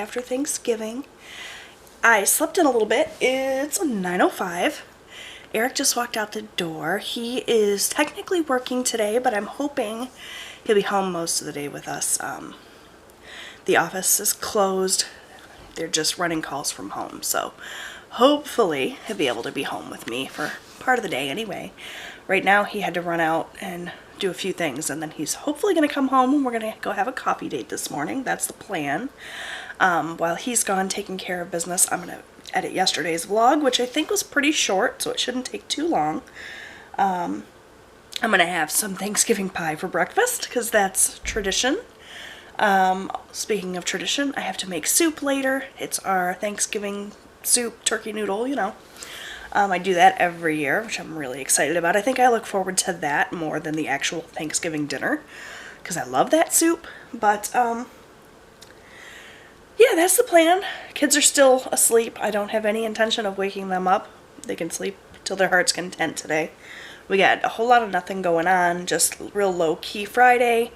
after Thanksgiving. I slept in a little bit. It's 9:05. Eric just walked out the door. He is technically working today, but I'm hoping he'll be home most of the day with us. The office is closed. They're just running calls from home, so hopefully he'll be able to be home with me for part of the day anyway. Right now he had to run out and do a few things, and then he's hopefully going to come home and we're going to go have a coffee date this morning. That's the plan. While he's gone taking care of business, I'm going to edit yesterday's vlog, which I think was pretty short, so it shouldn't take too long. I'm going to have some Thanksgiving pie for breakfast because that's tradition. Speaking of tradition, I have to make soup later. It's our Thanksgiving soup, turkey noodle, you know. I do that every year, which I'm really excited about. I think I look forward to that more than the actual Thanksgiving dinner because I love that soup. But, yeah, that's the plan. Kids are still asleep. I don't have any intention of waking them up. They can sleep till their heart's content today. We got a whole lot of nothing going on, just real low-key Friday.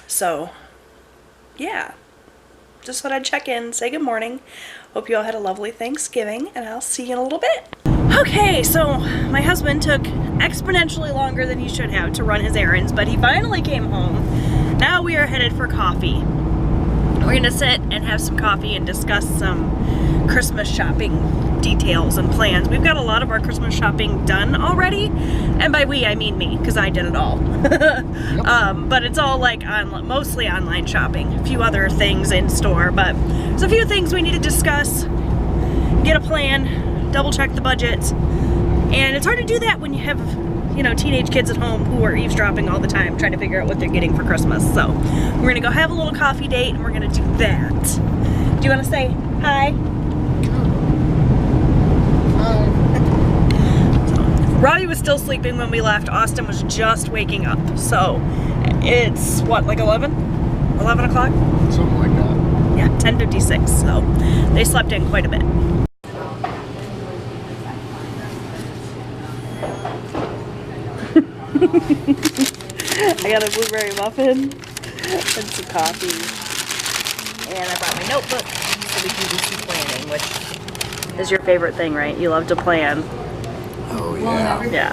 So, yeah. Just thought I'd check in, say good morning. Hope you all had a lovely Thanksgiving, and I'll see you in a little bit. Okay, so my husband took exponentially longer than he should have to run his errands, but he finally came home. Now we are headed for coffee. We're gonna sit and have some coffee and discuss some Christmas shopping details and plans. We've got a lot of our Christmas shopping done already, and by we I mean me, because I did it all. But it's all like mostly online shopping. A few other things in store, but there's a few things we need to discuss, get a plan, double check the budget, and it's hard to do that when you have, you know, teenage kids at home who are eavesdropping all the time trying to figure out what they're getting for Christmas. So we're gonna go have a little coffee date and we're gonna do that. Do you want to say hi? Robbie was still sleeping when we left. Austin was just waking up. So it's what, like 11 o'clock? Something like that. Yeah, 10:56. So they slept in quite a bit. I got a blueberry muffin and some coffee. And I brought my notebook so we can do some planning, which is your favorite thing, right? You love to plan. Oh, yeah. Yeah.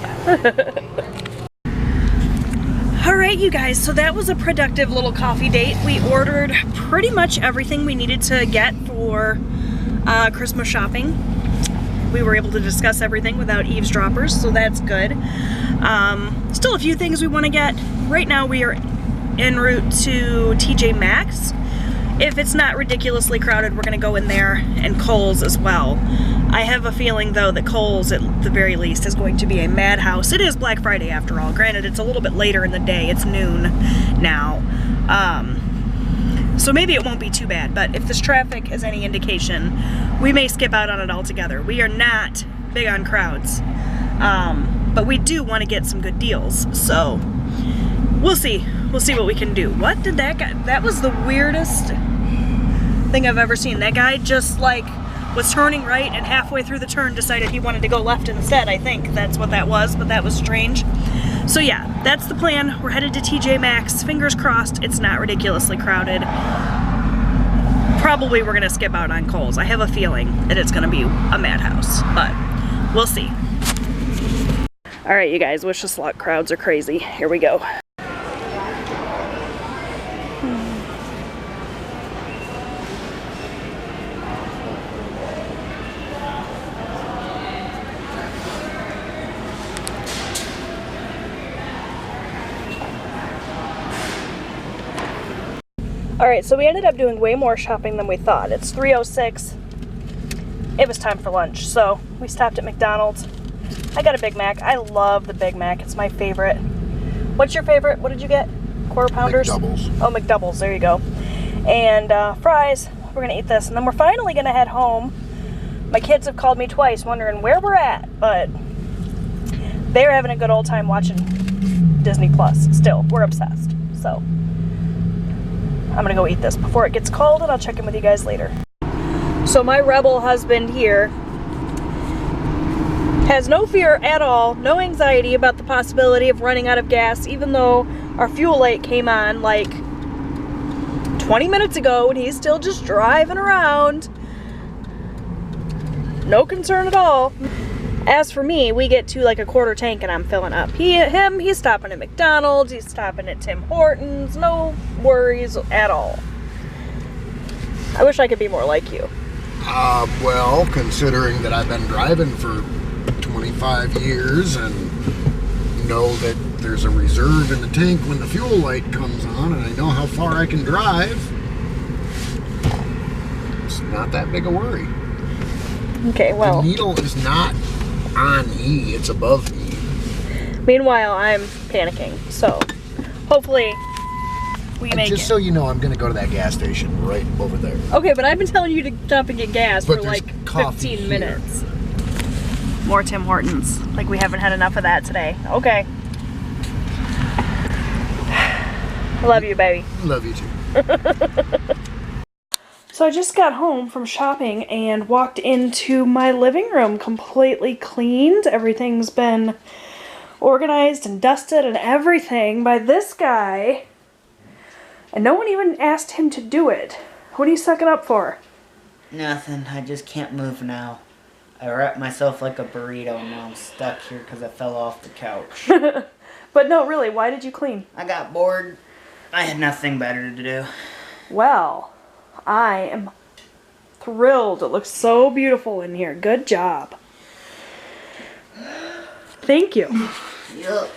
Alright, you guys, so that was a productive little coffee date. We ordered pretty much everything we needed to get for Christmas shopping. We were able to discuss everything without eavesdroppers, so that's good. Still a few things we want to get. Right now we are en route to TJ Maxx. If it's not ridiculously crowded, we're going to go in there, and Kohl's as well. I have a feeling, though, that Kohl's, at the very least, is going to be a madhouse. It is Black Friday, after all. Granted, it's a little bit later in the day. It's noon now. So maybe it won't be too bad, but if this traffic is any indication, we may skip out on it altogether. We are not big on crowds, but we do want to get some good deals, so we'll see. We'll see what we can do. What did that guy, that was the weirdest thing I've ever seen. That guy just like was turning right and halfway through the turn decided he wanted to go left instead. I think that's what that was, but that was strange. So yeah, that's the plan. We're headed to TJ Maxx. Fingers crossed it's not ridiculously crowded. Probably we're gonna skip out on Kohl's. I have a feeling that it's gonna be a madhouse, but we'll see. All right, you guys, wish us luck. Crowds are crazy. Here we go. Alright, so we ended up doing way more shopping than we thought. It's 3:06. It was time for lunch, so we stopped at McDonald's. I got a Big Mac. I love the Big Mac. It's my favorite. What's your favorite? What did you get? Quarter pounders? McDoubles. Oh, McDoubles. There you go. And fries. We're going to eat this, and then we're finally going to head home. My kids have called me twice wondering where we're at, but they're having a good old time watching Disney Plus still. We're obsessed, so I'm gonna go eat this before it gets cold, and I'll check in with you guys later. So my rebel husband here has no fear at all, no anxiety about the possibility of running out of gas, even though our fuel light came on like 20 minutes ago and he's still just driving around. No concern at all. As for me, we get to like a quarter tank and I'm filling up. He's stopping at McDonald's, he's stopping at Tim Hortons, no worries at all. I wish I could be more like you. Well, considering that I've been driving for 25 years and know that there's a reserve in the tank when the fuel light comes on and I know how far I can drive, it's not that big a worry. Okay, well. The needle is not on E, it's above E. Meanwhile, I'm panicking, so hopefully we make it. Just so you know, I'm going to go to that gas station right over there. Okay, but I've been telling you to stop and get gas for like 15 here. minutes. More Tim Hortons. Like we haven't had enough of that today. Okay. I love you, baby. Love you too. So I just got home from shopping and walked into my living room completely cleaned. Everything's been organized and dusted and everything by this guy. And no one even asked him to do it. What are you sucking up for? Nothing. I just can't move now. I wrapped myself like a burrito and now I'm stuck here because I fell off the couch. But no, really, why did you clean? I got bored. I had nothing better to do. Well, I am thrilled. It looks so beautiful in here. Good job. Thank you. Yup.